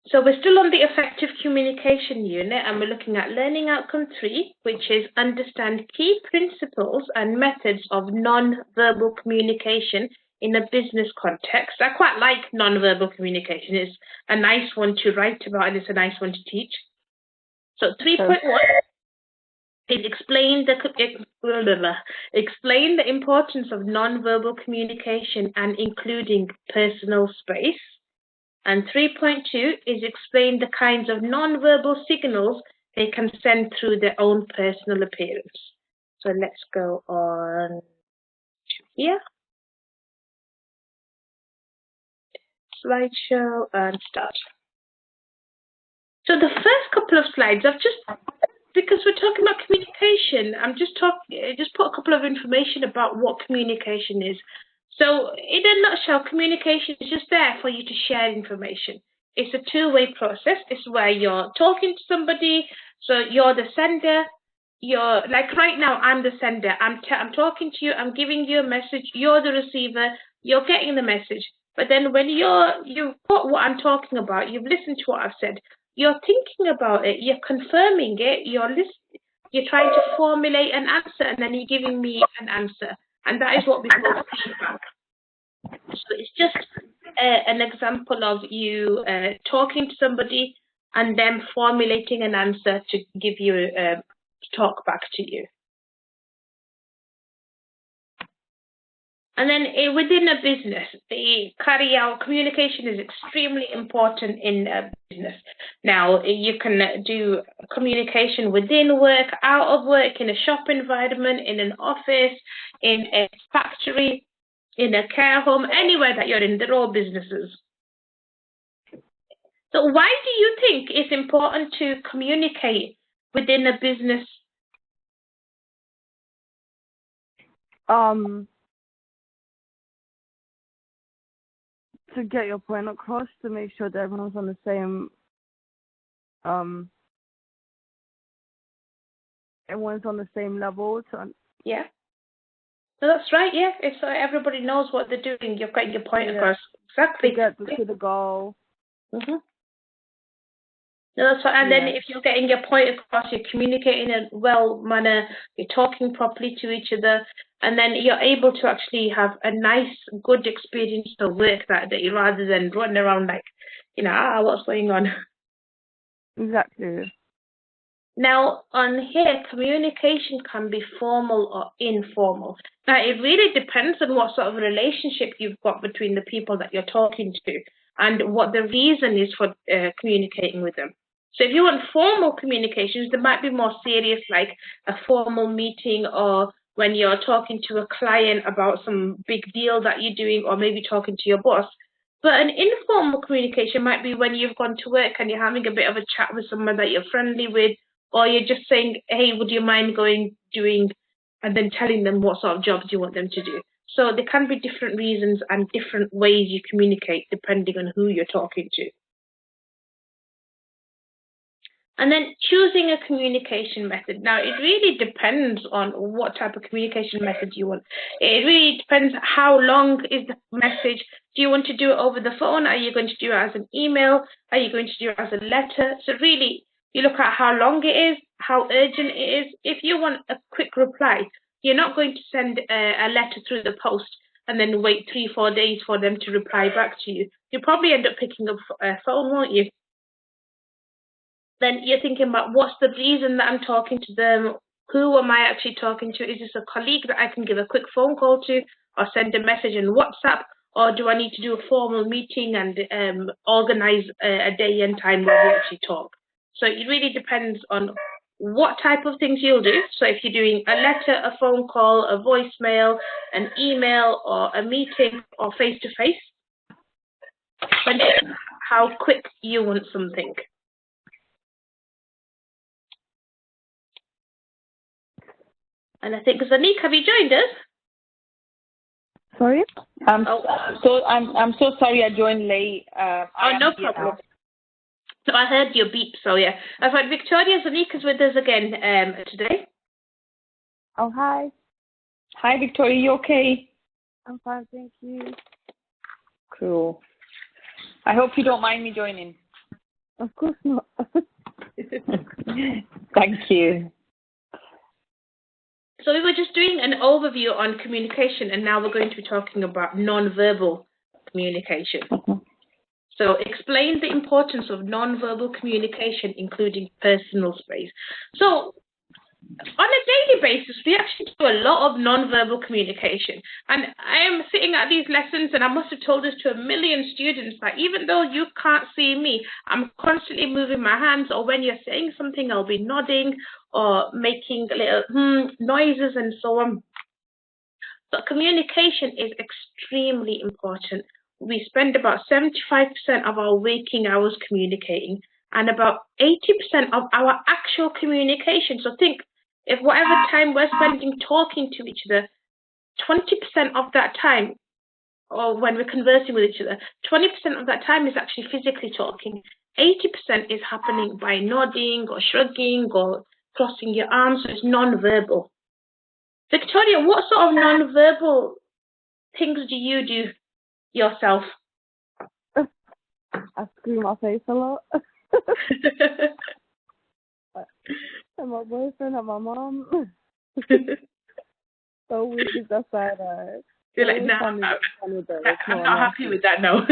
So we're still on the effective communication unit, and we're looking at learning outcome 3, which is understand key principles and methods of non-verbal communication in a business context. I quite like non-verbal communication. It's a nice one to write about, and it's a nice one to teach. So 3.1 is explain the importance of non-verbal communication and including personal space. And 3.2 is explain the kinds of non-verbal signals they can send through their own personal appearance. So let's go on to here. Slideshow and start. So the first couple of slides, because we're talking about communication, just put a couple of information about what communication is. So in a nutshell, communication is just there for you to share information. It's a two-way process. It's where you're talking to somebody, so you're the sender. You're like right now, I'm the sender. I'm talking to you. I'm giving you a message. You're the receiver. You're getting the message. But then when you've got what I'm talking about, you've listened to what I've said. You're thinking about it. You're confirming it. You're listening. You're trying to formulate an answer, and then you're giving me an answer. And that is what we call feedback. So it's just an example of you talking to somebody and them formulating an answer to give you talk back to you. And then within a business, communication is extremely important in a business. Now, you can do communication within work, out of work, in a shop environment, in an office, in a factory, in a care home, anywhere that you're in. They're all businesses. So why do you think it's important to communicate within a business? To get your point across, to make sure that everyone's on the same level. Yeah. So that's right. Yeah, it's so everybody knows what they're doing. You've got your point across. Exactly. To get to the goal. Mhm. No, that's right. And then if you're getting your point across, you're communicating in a well manner, you're talking properly to each other, and then you're able to actually have a nice, good experience of work that day rather than running around like, what's going on? Exactly. Now, on here, communication can be formal or informal. Now, it really depends on what sort of relationship you've got between the people that you're talking to and what the reason is for communicating with them. So if you want formal communications, there might be more serious, like a formal meeting, or when you're talking to a client about some big deal that you're doing, or maybe talking to your boss. But an informal communication might be when you've gone to work and you're having a bit of a chat with someone that you're friendly with, or you're just saying, hey, would you mind doing, and then telling them what sort of jobs you want them to do. So there can be different reasons and different ways you communicate depending on who you're talking to. And then choosing a communication method. Now, it really depends on what type of communication method you want. It really depends how long is the message. Do you want to do it over the phone? Are you going to do it as an email? Are you going to do it as a letter? So really, you look at how long it is, how urgent it is. If you want a quick reply, you're not going to send a letter through the post and then wait 3-4 days for them to reply back to you. You'll probably end up picking up a phone, won't you? Then you're thinking about what's the reason that I'm talking to them? Who am I actually talking to? Is this a colleague that I can give a quick phone call to or send a message on WhatsApp? Or do I need to do a formal meeting and organize a day and time where we actually talk? So it really depends on what type of things you'll do. So if you're doing a letter, a phone call, a voicemail, an email, or a meeting, or face-to-face, then how quick you want something. And I think, Zanik, have you joined us? Sorry? I'm so sorry I joined late. No problem. So I heard your beep, so yeah. I've had Victoria Zanik is with us again today. Oh, hi. Hi, Victoria, you okay? I'm fine, thank you. Cool. I hope you don't mind me joining. Of course not. Thank you. So we were just doing an overview on communication, and now we're going to be talking about non-verbal communication. So explain the importance of non-verbal communication, including personal space. So on a daily basis, we actually do a lot of non-verbal communication. And I am sitting at these lessons, and I must have told this to a million students, that even though you can't see me, I'm constantly moving my hands, or when you're saying something, I'll be nodding or making little noises and so on. But communication is extremely important. We spend about 75% of our waking hours communicating, and about 80% of our actual communication. So think, if whatever time we're spending talking to each other, 20% of that time, or when we're conversing with each other, 20% of that time is actually physically talking. 80% is happening by nodding or shrugging or crossing your arms, so it's non-verbal. Victoria, what sort of non-verbal things do you do yourself? I scream my face a lot. And my boyfriend and my mom. So we just decide You're like, no, I'm not happy with that, no.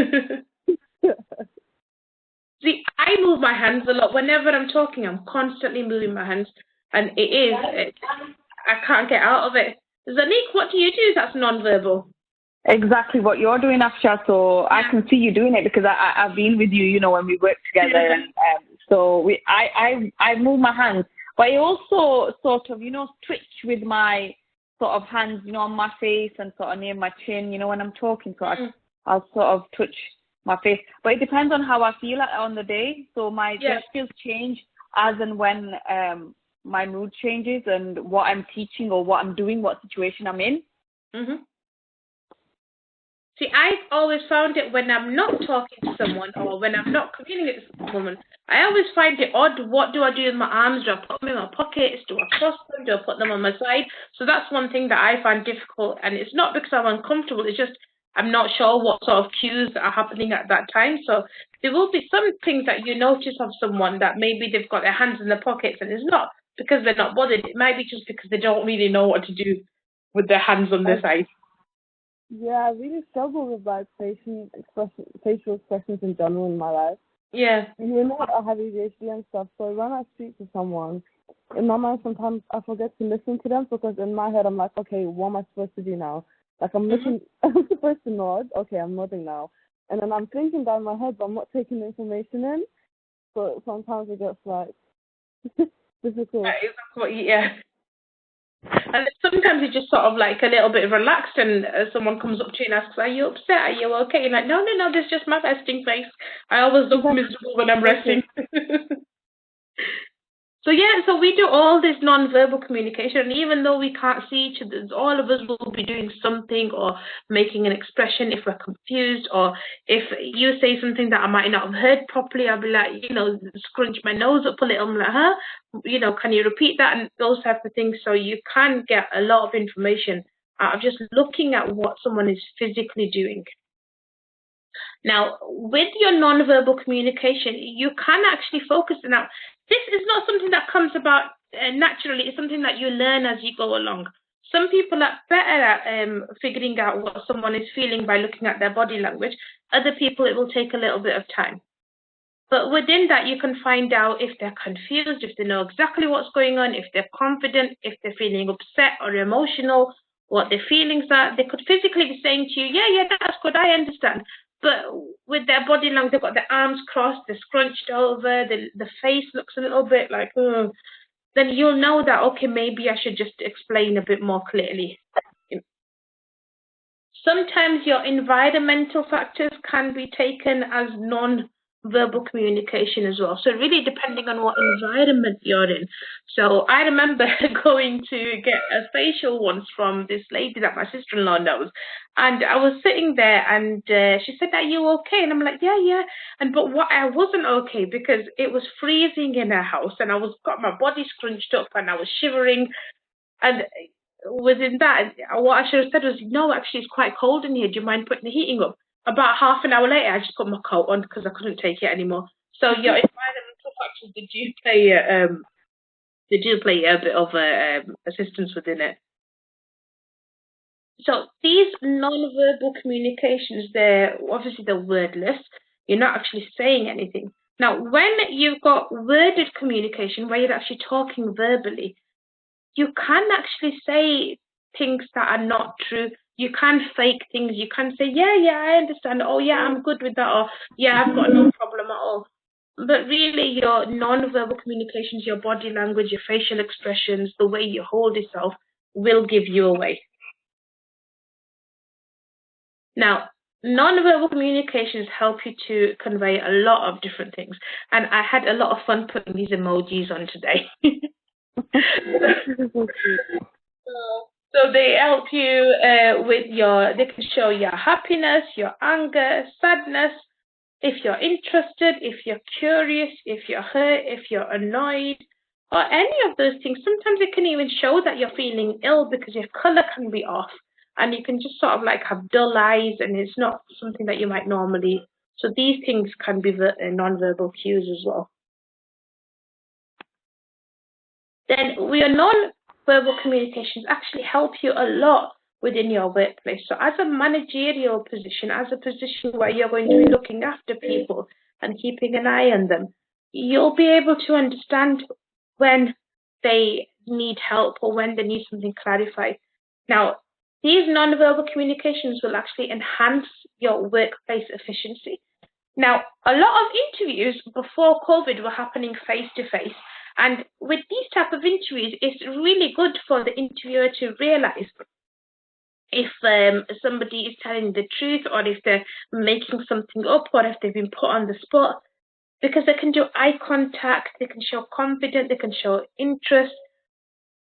See, I move my hands a lot. Whenever I'm talking, I'm constantly moving my hands. And I can't get out of it. Zanik, what do you do that's non-verbal? Exactly what you're doing, Afsha. So I can see you doing it because I've been with you, when we work together. And so I move my hands. But I also sort of, twitch with my sort of hands, on my face and sort of near my chin, when I'm talking. So I'll sort of twitch my face. But it depends on how I feel on the day. So my gestures change as and when my mood changes and what I'm teaching or what I'm doing, what situation I'm in. Mm-hmm. See, I've always found it when I'm not talking to someone or when I'm not communicating with someone, I always find it odd. What do I do with my arms? Do I put them in my pockets? Do I cross them? Do I put them on my side? So that's one thing that I find difficult. And it's not because I'm uncomfortable. It's just I'm not sure what sort of cues are happening at that time. So there will be some things that you notice of someone that maybe they've got their hands in their pockets, and it's not because they're not bothered. It might be just because they don't really know what to do with their hands on their side. Yeah, I really struggle with facial expressions in general in my life. Yeah. I have ADHD and stuff, so when I speak to someone, in my mind sometimes I forget to listen to them because in my head I'm like, okay, what am I supposed to do now? Like I'm supposed to nod. Okay, I'm nodding now. And then I'm thinking down my head, but I'm not taking the information in. So sometimes it gets difficult. Yeah. And sometimes it's just sort of like a little bit relaxed, and someone comes up to you and asks, "Are you upset? Are you okay?" You're like, "No, this is just my resting face. I always look miserable when I'm resting." So we do all this non-verbal communication, and even though we can't see each other, all of us will be doing something or making an expression if we're confused, or if you say something that I might not have heard properly, I'll be like, scrunch my nose up a little, I'm like, huh? Can you repeat that? And those types of things. So you can get a lot of information out of just looking at what someone is physically doing. Now, with your non-verbal communication, you can actually focus. Now, this is not something that comes about naturally. It's something that you learn as you go along. Some people are better at figuring out what someone is feeling by looking at their body language. Other people, it will take a little bit of time. But within that, you can find out if they're confused, if they know exactly what's going on, if they're confident, if they're feeling upset or emotional, what their feelings are. They could physically be saying to you, yeah, that's good, I understand. But with their body language, they've got their arms crossed, they're scrunched over, the face looks a little bit like, then you'll know that, okay, maybe I should just explain a bit more clearly. Sometimes your environmental factors can be taken as non-verbal communication as well. So really depending on what environment you're in. So I remember going to get a facial once from this lady that my sister-in-law knows. And I was sitting there and she said, "Are you okay?" And I'm like, yeah. But what I wasn't okay because it was freezing in her house and I got my body scrunched up and I was shivering. And within that, what I should have said was, "No, actually, it's quite cold in here. Do you mind putting the heating up?" About half an hour later, I just put my coat on because I couldn't take it anymore. So your environmental factors, they do play a bit of assistance within it. So these non-verbal communications, they're wordless. You're not actually saying anything. Now, when you've got worded communication, where you're actually talking verbally, you can actually say things that are not true. You can fake things. You can say, yeah, I understand. Oh, yeah, I'm good with that. Or, yeah, I've got no problem at all. But really, your non-verbal communications, your body language, your facial expressions, the way you hold yourself will give you away. Now, non-verbal communications help you to convey a lot of different things. And I had a lot of fun putting these emojis on today. So they help you they can show your happiness, your anger, sadness, if you're interested, if you're curious, if you're hurt, if you're annoyed, or any of those things. Sometimes it can even show that you're feeling ill because your color can be off and you can just sort of like have dull eyes and it's not something that you might normally. So these things can be non-verbal cues as well. Then your non-verbal communications actually help you a lot within your workplace. So as a managerial position, as a position where you're going to be looking after people and keeping an eye on them, you'll be able to understand when they need help or when they need something clarified. Now, these non-verbal communications will actually enhance your workplace efficiency. Now, a lot of interviews before COVID were happening face-to-face. And with these type of interviews, it's really good for the interviewer to realize if somebody is telling the truth or if they're making something up or if they've been put on the spot, because they can do eye contact, they can show confidence, they can show interest.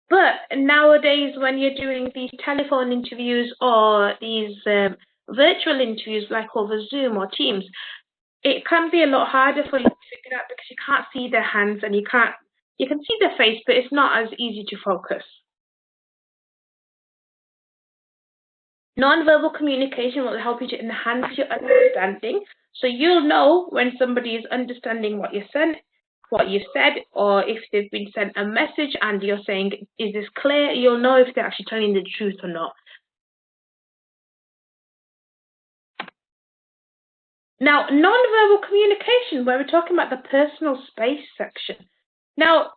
But nowadays, when you're doing these telephone interviews or these virtual interviews like over Zoom or Teams, it can be a lot harder for you to figure out because you can't see their hands and you can see their face, but it's not as easy to focus. Non-verbal communication will help you to enhance your understanding. So you'll know when somebody is understanding what you said, or if they've been sent a message and you're saying, is this clear? You'll know if they're actually telling the truth or not. Now, non-verbal communication, where we're talking about the personal space section. Now,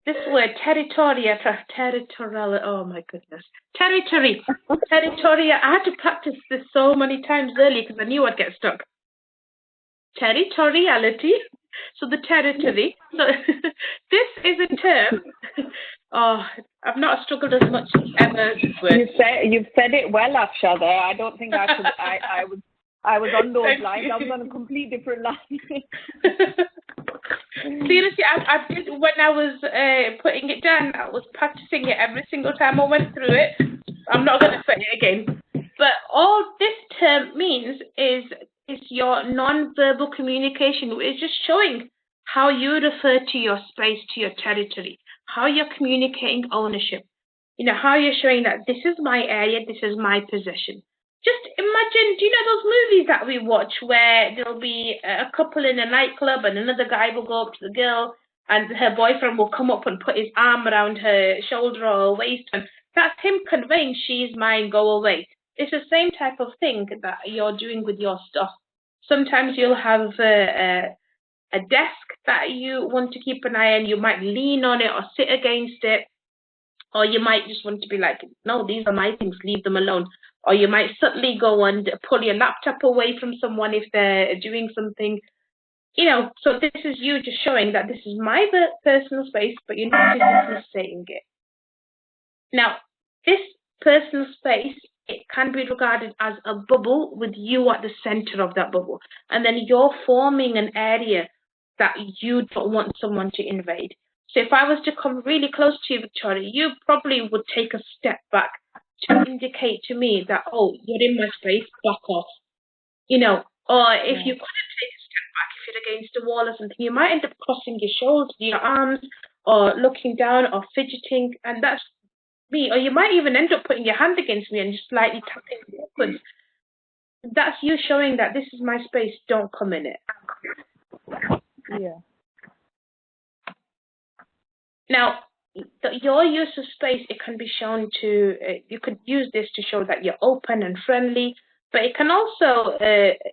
this word, territorial, oh my goodness. Territory. Territorial. I had to practice this so many times earlier because I knew I'd get stuck. Territoriality. So the territory. So this is a term. Oh, I've not struggled as much as ever. You've said it well, Afsha. There, I don't think I could. I was on those lines. I was on a complete different line. Seriously, I did when I was putting it down. I was practicing it every single time I went through it. I'm not going to say it again. But all this term means is your non-verbal communication. It's just showing how you refer to your space, to your territory, how you're communicating ownership. You know, how you're showing that this is my area, this is my possession. Just imagine, do you know those movies that we watch where there'll be a couple in a nightclub and another guy will go up to the girl and her boyfriend will come up and put his arm around her shoulder or waist, and that's him conveying, she's mine, go away. It's the same type of thing that you're doing with your stuff. Sometimes you'll have a desk that you want to keep an eye on. You might lean on it or sit against it. Or you might just want to be like, no, these are my things, leave them alone. Or you might subtly go and pull your laptop away from someone if they're doing something. You know, so this is you just showing that this is my personal space, but you're not physically saying it. Now, this personal space, it can be regarded as a bubble with you at the center of that bubble. And then you're forming an area that you don't want someone to invade. So if I was to come really close to you, Victoria, you probably would take a step back to indicate to me that, oh, you're in my space, back off. You know, or if you couldn't take a step back, if you're against a wall or something, you might end up crossing your shoulders, your arms, or looking down or fidgeting, and that's me. Or you might even end up putting your hand against me and just slightly tapping me upwards. That's you showing that this is my space, don't come in it. Yeah. Now, your use of space, it can be shown to, you could use this to show that you're open and friendly, but it can also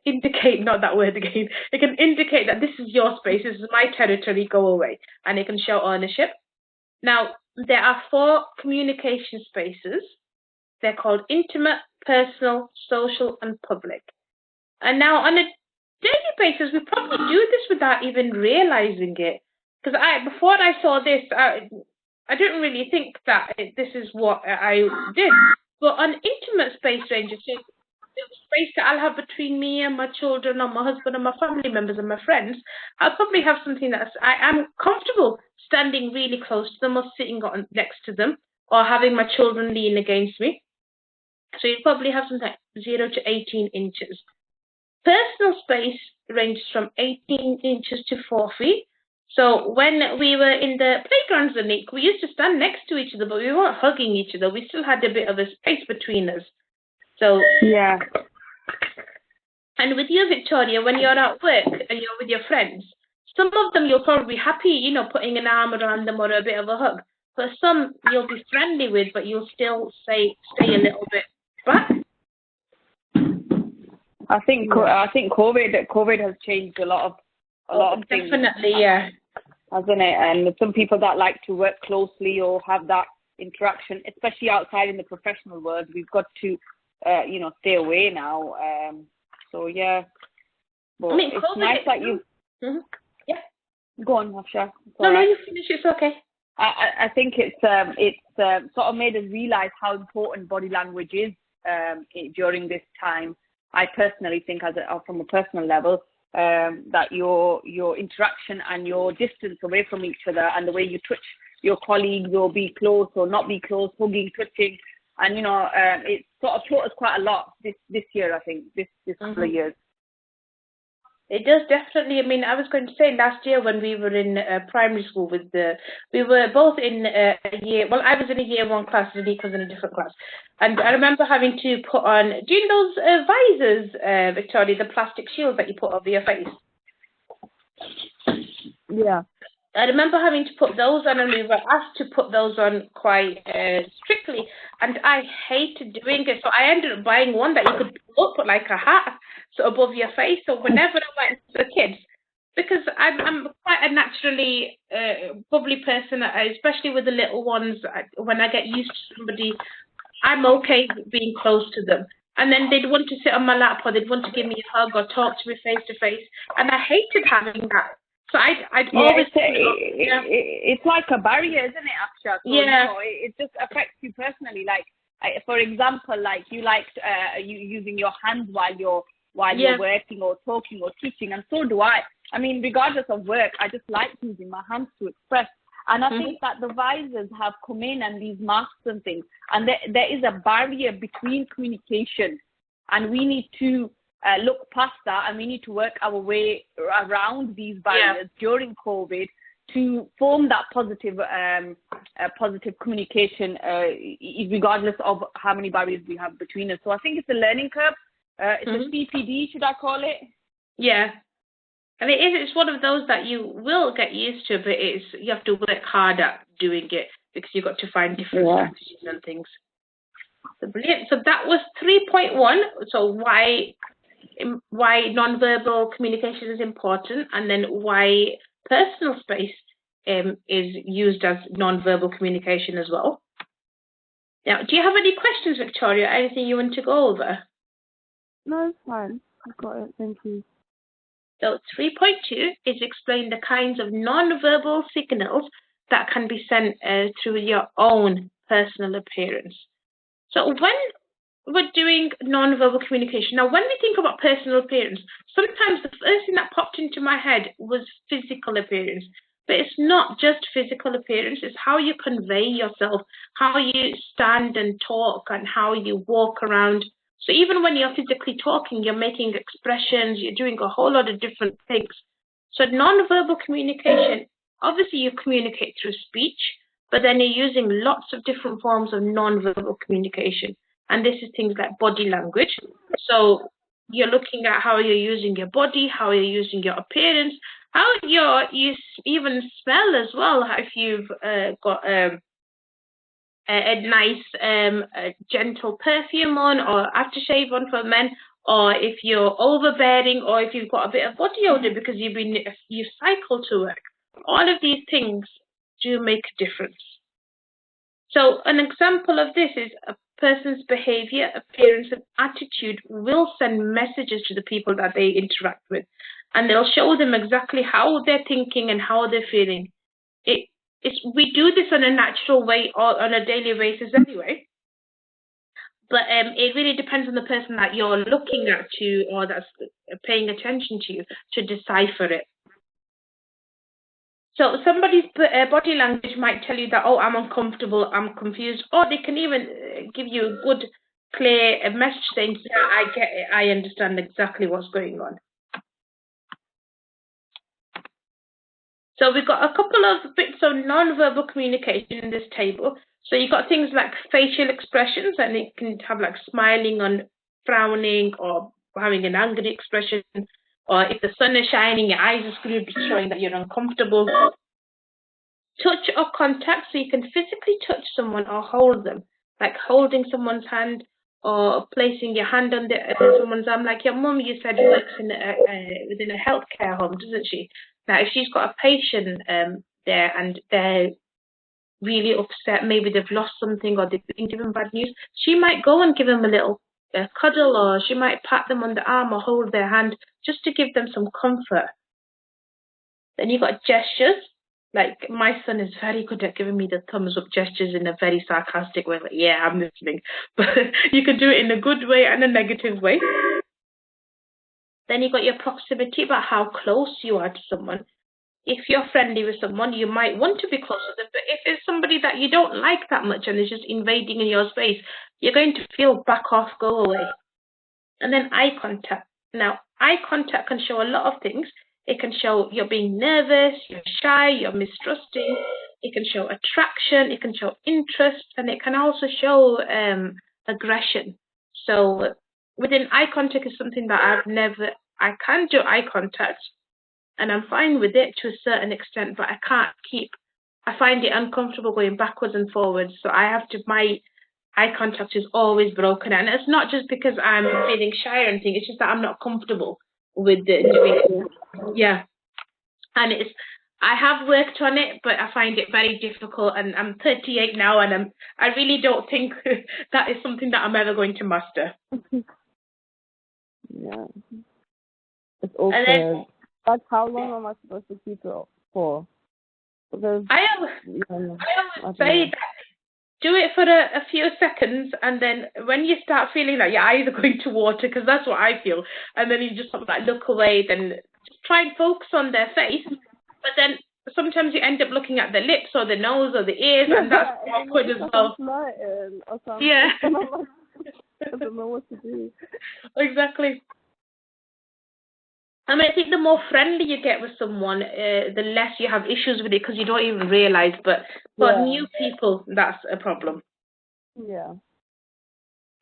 indicate, not that word again, it can indicate that this is your space, this is my territory, go away, and it can show ownership. Now, there are 4 communication spaces. They're called intimate, personal, social, and public. And now, on a daily basis, we probably do this without even realizing it. Because before I saw this, I didn't really think that this is what I did. But on intimate space ranges, so the space that I'll have between me and my children, or my husband, and my family members, and my friends, I'll probably have something that I'm comfortable standing really close to them, or sitting next to them, or having my children lean against me. So you'd probably have something like 0 to 18 inches. Personal space ranges from 18 inches to 4 feet. So when we were in the playgrounds, we used to stand next to each other, but we weren't hugging each other. We still had a bit of a space between us. So Yeah. And with you, Victoria, when you're at work and you're with your friends, some of them you'll probably be happy, putting an arm around them or a bit of a hug. But some you'll be friendly with, but you'll still stay a little bit back. I think COVID has changed a lot of things. Definitely, yeah. Hasn't it? And some people that like to work closely or have that interaction, especially outside in the professional world, we've got to, stay away now. So yeah. But it's nice that you. Mm-hmm. Yeah. Go on, Hafsha. No, you finish. It's okay. I think it's sort of made us realize how important body language is during this time. I personally think, from a personal level, that your interaction and your distance away from each other, and the way you touch your colleagues, or be close or not be close, hugging, touching, and it sort of taught us quite a lot this year. I think this couple of years. It does, definitely. I mean, I was going to say, last year when we were in primary school we were both in a year, well, I was in a year 1 class and Nick was in a different class. And I remember having to put on, do you know those visors, Victoria, the plastic shields that you put over your face? Yeah. I remember having to put those on, and we were asked to put those on quite strictly, and I hated doing it. So I ended up buying one that you could put like a hat, so above your face. So whenever I went to the kids, because I'm quite a naturally bubbly person, especially with the little ones. When I get used to somebody, I'm okay being close to them. And then they'd want to sit on my lap, or they'd want to give me a hug or talk to me face to face, and I hated having that. So I'd always... It's like a barrier, isn't it, Aksha? So, yeah. It just affects you personally. Like, for example, like you liked you using your hands while you're working or talking or teaching, and so do I. I mean, regardless of work, I just like using my hands to express. And I think that the visors have come in, and these masks and things, and there is a barrier between communication, and we need to look past that, and we need to work our way around these barriers during COVID to form that positive communication, regardless of how many barriers we have between us. So I think it's a learning curve. It's a CPD, should I call it? Yeah. And it's one of those that you will get used to, but you have to work hard at doing it, because you've got to find different strategies and things. So brilliant. So that was 3.1. So why nonverbal communication is important, and then why personal space is used as nonverbal communication as well. Now, do you have any questions, Victoria? Anything you want to go over? No, it's fine. I've got it. Thank you. So 3.2 is explain the kinds of nonverbal signals that can be sent through your own personal appearance. So when we're doing nonverbal communication, now when we think about personal appearance, sometimes the first thing that popped into my head was physical appearance. But it's not just physical appearance, it's how you convey yourself, how you stand and talk, and how you walk around. So even when you're physically talking, you're making expressions, you're doing a whole lot of different things. So nonverbal communication, obviously you communicate through speech, but then you're using lots of different forms of nonverbal communication. And this is things like body language. So you're looking at how you're using your body, how you're using your appearance, how you even smell as well. If you've got a nice gentle perfume on, or aftershave on for men, or if you're overbearing, or if you've got a bit of body odor because you cycle to work. All of these things do make a difference. So an example of this is a person's behavior, appearance, and attitude will send messages to the people that they interact with, and they'll show them exactly how they're thinking and how they're feeling. We do this on a natural way or on a daily basis anyway, but it really depends on the person that you're looking at or that's paying attention to you to decipher it. So somebody's body language might tell you that, oh, I'm uncomfortable, I'm confused, or they can even give you a good, clear message saying, yeah, I get it, I understand exactly what's going on. So we've got a couple of bits of non-verbal communication in this table. So you've got things like facial expressions, and it can have like smiling on frowning, or having an angry expression, or if the sun is shining, your eyes are screwed, showing that you're uncomfortable. Touch or contact, so you can physically touch someone or hold them, like holding someone's hand or placing your hand on someone's arm. Like your mum, you said, works within a healthcare home, doesn't she? Now, if she's got a patient there and they're really upset, maybe they've lost something or they've been given bad news, she might go and give them a little cuddle, or she might pat them on the arm or hold their hand just to give them some comfort. Then you've got gestures. Like my son is very good at giving me the thumbs up gestures in a very sarcastic way. Like, yeah, I'm listening. But you can do it in a good way and a negative way. Then you've got your proximity, about how close you are to someone. If you're friendly with someone, you might want to be close to them. But if it's somebody that you don't like that much and is just invading in your space, you're going to feel back off, go away. And then eye contact. Now, eye contact can show a lot of things. It can show you're being nervous, you're shy, you're mistrusting. It can show attraction, it can show interest, and it can also show aggression. So within eye contact is something that I can do eye contact, and I'm fine with it to a certain extent, but I find it uncomfortable going backwards and forwards. So my eye contact is always broken, and it's not just because I'm feeling shy or anything, it's just that I'm not comfortable with doing it. Yeah. And I have worked on it, but I find it very difficult, and I'm 38 now, and I really don't think that is something that I'm ever going to master. Yeah. It's okay. But how long am I supposed to keep it for? Because I always say that do it for a few seconds, and then when you start feeling like your eyes are going to water, because that's what I feel, and then you just sort of like look away, then just try and focus on their face, but then sometimes you end up looking at the lips or the nose or the ears, and that's awkward as well. Yeah. I don't know what to do. Exactly. I mean, I think the more friendly you get with someone, the less you have issues with it, because you don't even realize. But for new people, that's a problem. Yeah.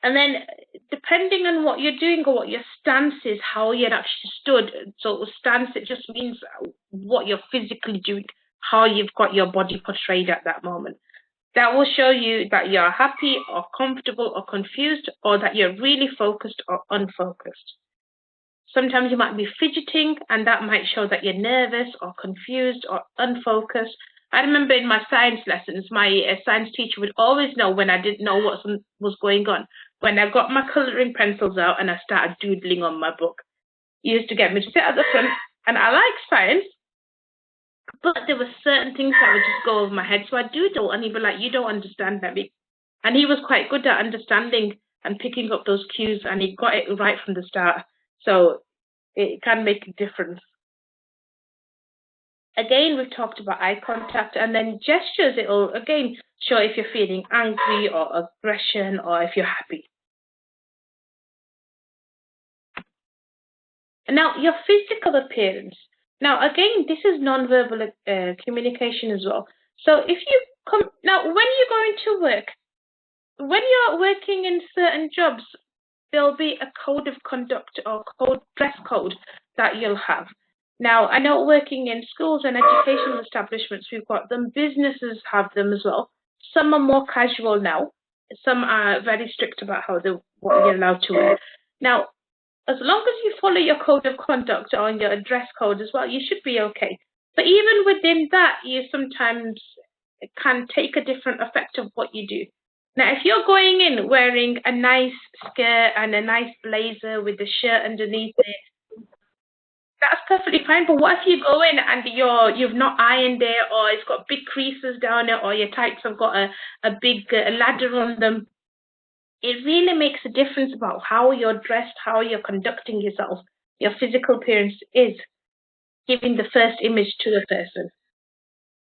And then, depending on what you're doing or what your stance is, how you're actually stood. So stance, it just means what you're physically doing, how you've got your body portrayed at that moment. That will show you that you're happy or comfortable or confused, or that you're really focused or unfocused. Sometimes you might be fidgeting, and that might show that you're nervous or confused or unfocused. I remember in my science lessons, my science teacher would always know when I didn't know what was going on. When I got my colouring pencils out and I started doodling on my book. He used to get me to sit at the front, and I like science, but there were certain things that would just go over my head. So I doodle, and he'd be like, you don't understand that. And he was quite good at understanding and picking up those cues, and he got it right from the start. So it can make a difference. Again, we've talked about eye contact, and then gestures. It will, again, show if you're feeling angry or aggression, or if you're happy. And now, your physical appearance. Now, again, this is non-verbal communication as well. So if you come, now, when you're going to work, when you're working in certain jobs, there'll be a code of conduct or dress code that you'll have. Now, I know working in schools and educational establishments, we've got them. Businesses have them as well. Some are more casual now. Some are very strict about what you're allowed to wear. Now, as long as you follow your code of conduct or your dress code as well, you should be okay. But even within that, you sometimes can take a different effect of what you do. Now, if you're going in wearing a nice skirt and a nice blazer with the shirt underneath it, that's perfectly fine. But what if you go in and you've not ironed it, or it's got big creases down it, or your tights have got a big ladder on them? It really makes a difference about how you're dressed, how you're conducting yourself. Your physical appearance is giving the first image to the person.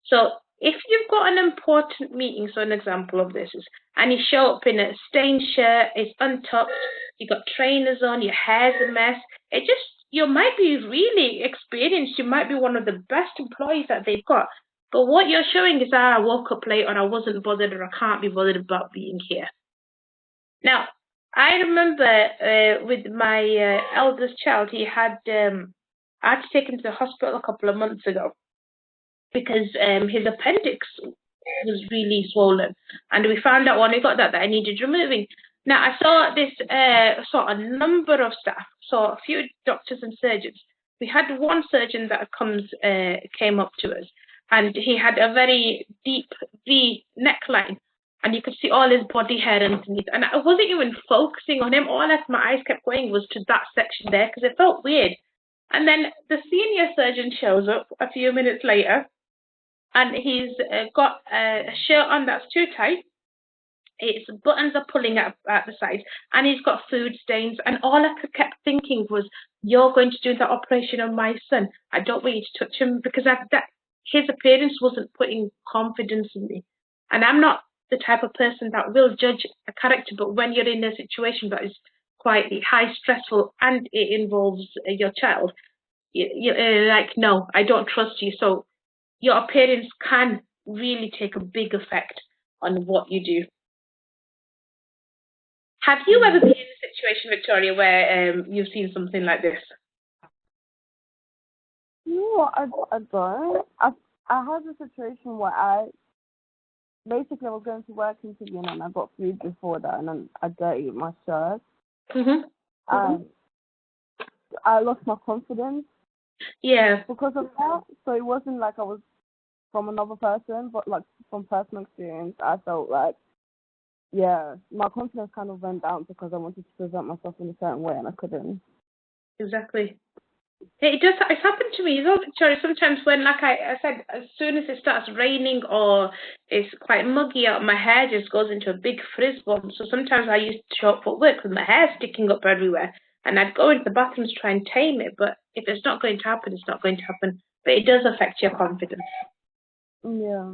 So if you've got an important meeting, so an example of this is, and you show up in a stained shirt, it's untucked, you got trainers on, your hair's a mess, you might be really experienced, you might be one of the best employees that they've got, but what you're showing is, I woke up late, or I wasn't bothered, or I can't be bothered about being here. Now, I remember with my eldest child, I had to take him to the hospital a couple of months ago because his appendix was really swollen, and we found out when we got that I needed removing. Now, I saw a number of staff, saw a few doctors and surgeons. We had one surgeon that came up to us, and he had a very deep V neckline, and you could see all his body hair underneath. And I wasn't even focusing on him. All my eyes kept going was to that section there because it felt weird. And then the senior surgeon shows up a few minutes later, and he's got a shirt on that's too tight. Its buttons are pulling at the sides, and he's got food stains. And all I kept thinking was, you're going to do the operation on my son. I don't want you to touch him, because his appearance wasn't putting confidence in me. And I'm not the type of person that will judge a character, but when you're in a situation that is quite high stressful and it involves your child, you're like, no, I don't trust you. So your appearance can really take a big effect on what you do. Have you ever been in a situation, Victoria, where you've seen something like this? No, I don't. I had a situation where I was going to work interview and I got food before that, and then I dirtied my shirt. I lost my confidence. Yeah. Because of that. So it wasn't like I was from another person, but like from personal experience, I felt like, yeah, my confidence kind of went down because I wanted to present myself in a certain way and I couldn't. Exactly. It's happened to me, you know, Victoria, sometimes when, like I said, as soon as it starts raining or it's quite muggy out, my hair just goes into a big frizz bomb. So sometimes I used to show up for work with my hair sticking up everywhere, and I'd go into the bathroom to try and tame it, but if it's not going to happen, it's not going to happen. But it does affect your confidence. Yeah.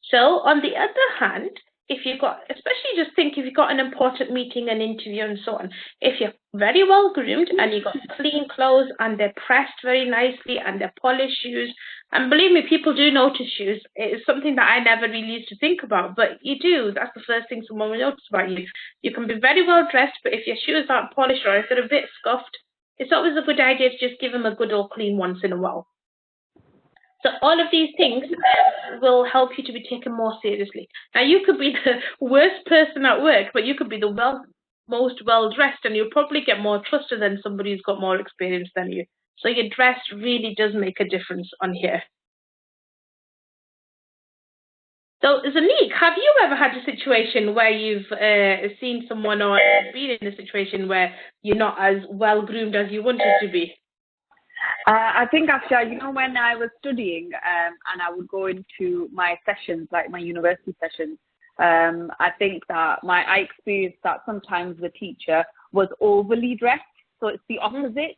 So on the other hand, if you've got, especially just think if you've got an important meeting, an interview and so on, if you're very well groomed and you've got clean clothes and they're pressed very nicely and they're polished shoes, and believe me, people do notice shoes. It's something that I never really used to think about, but you do. That's the first thing someone will notice about you. You can be very well dressed, but if your shoes aren't polished or if they're a bit scuffed, it's always a good idea to just give them a good old clean once in a while. So all of these things will help you to be taken more seriously. Now, you could be the worst person at work, but you could be the most well-dressed, and you'll probably get more trusted than somebody who's got more experience than you. So your dress really does make a difference on here. So, Zanique, have you ever had a situation where you've seen someone or been in a situation where you're not as well-groomed as you wanted to be? I think actually, you know, when I was studying and I would go into my sessions, like my university sessions, I think that I experienced that sometimes the teacher was overly dressed. So it's the opposite.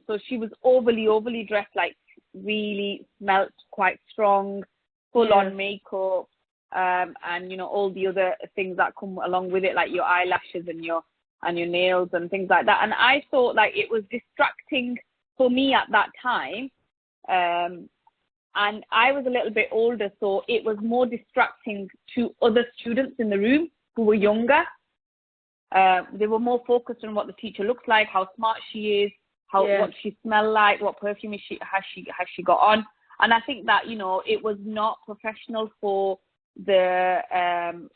So she was overly dressed, like really smelt quite strong, full on makeup, and, you know, all the other things that come along with it, like your eyelashes and your nails and things like that. And I thought like it was distracting for me at that time, and I was a little bit older, so it was more distracting to other students in the room who were younger. They were more focused on what the teacher looks like, how smart she is, what she smells like, what perfume has she got on. And I think that, you know, it was not professional for the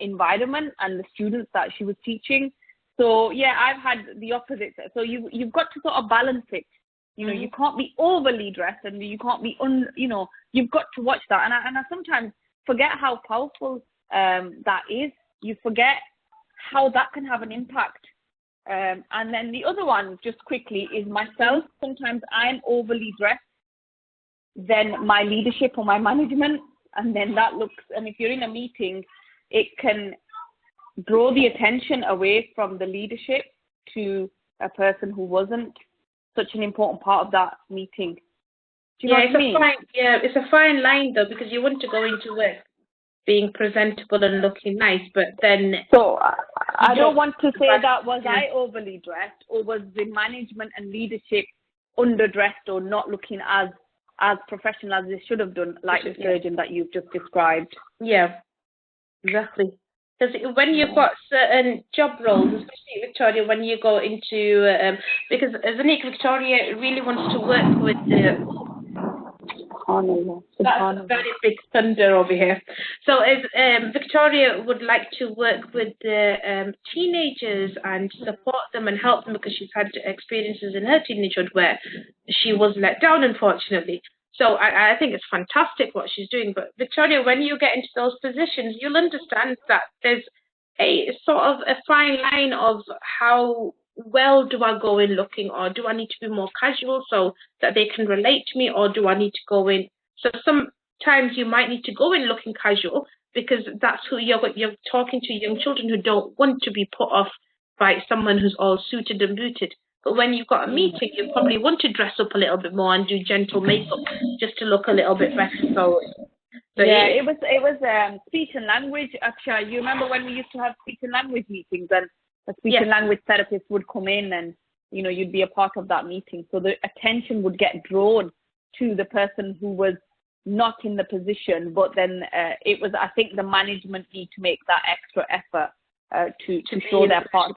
environment and the students that she was teaching. So yeah, I've had the opposite. So you've got to sort of balance it. You know, you can't be overly dressed, and you can't be you know, you've got to watch that. And I sometimes forget how powerful that is. You forget how that can have an impact. And then the other one, just quickly, is myself. Sometimes I'm overly dressed than my leadership or my management, and then that looks, and if you're in a meeting, it can draw the attention away from the leadership to a person who wasn't such an important part of that meeting. Do you know what I mean? It's a fine line though, because you want to go into work being presentable and looking nice, but then... So I don't want to say that was I overly dressed, or was the management and leadership underdressed or not looking as professional as they should have done, like the surgeon that you've just described. Yeah, exactly. Because when you've got certain job roles, especially Victoria, when you go into... because Zanik, Victoria really wants to work with the... That's a very big thunder over here. So Victoria would like to work with the teenagers and support them and help them, because she's had experiences in her teenagehood where she was let down, unfortunately. So I think it's fantastic what she's doing. But Victoria, when you get into those positions, you'll understand that there's a sort of a fine line of how well do I go in looking, or do I need to be more casual so that they can relate to me, or do I need to go in? So sometimes you might need to go in looking casual, because that's who you're talking to, young children who don't want to be put off by someone who's all suited and booted. But when you've got a meeting, you probably want to dress up a little bit more and do gentle makeup just to look a little bit better. So yeah, it was speech and language. Actually, you remember when we used to have speech and language meetings, and a speech and language therapist would come in, and you know, you'd be a part of that meeting. So the attention would get drawn to the person who was not in the position, but then it was, I think, the management need to make that extra effort to show their part,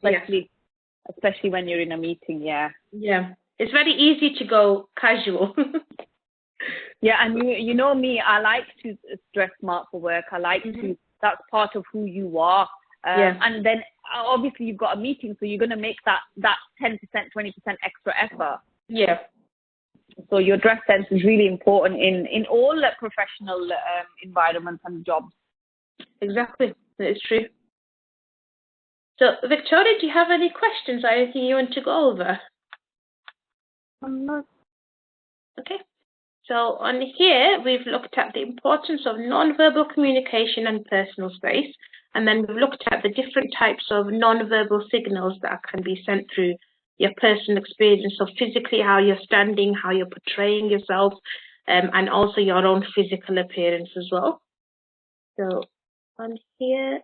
especially when you're in a meeting. Yeah, it's very easy to go casual. Yeah, and you know me, I like to dress smart for work. I like to, that's part of who you are. And then obviously you've got a meeting, so you're going to make that 10%, 20% extra effort. Yeah. So your dress sense is really important in all professional environments and jobs. Exactly, that is true. So Victoria, do you have any questions or anything you want to go over? No. Okay. So on here, we've looked at the importance of non-verbal communication and personal space. And then we've looked at the different types of non-verbal signals that can be sent through your personal experience. So physically, how you're standing, how you're portraying yourself, and also your own physical appearance as well. So on here,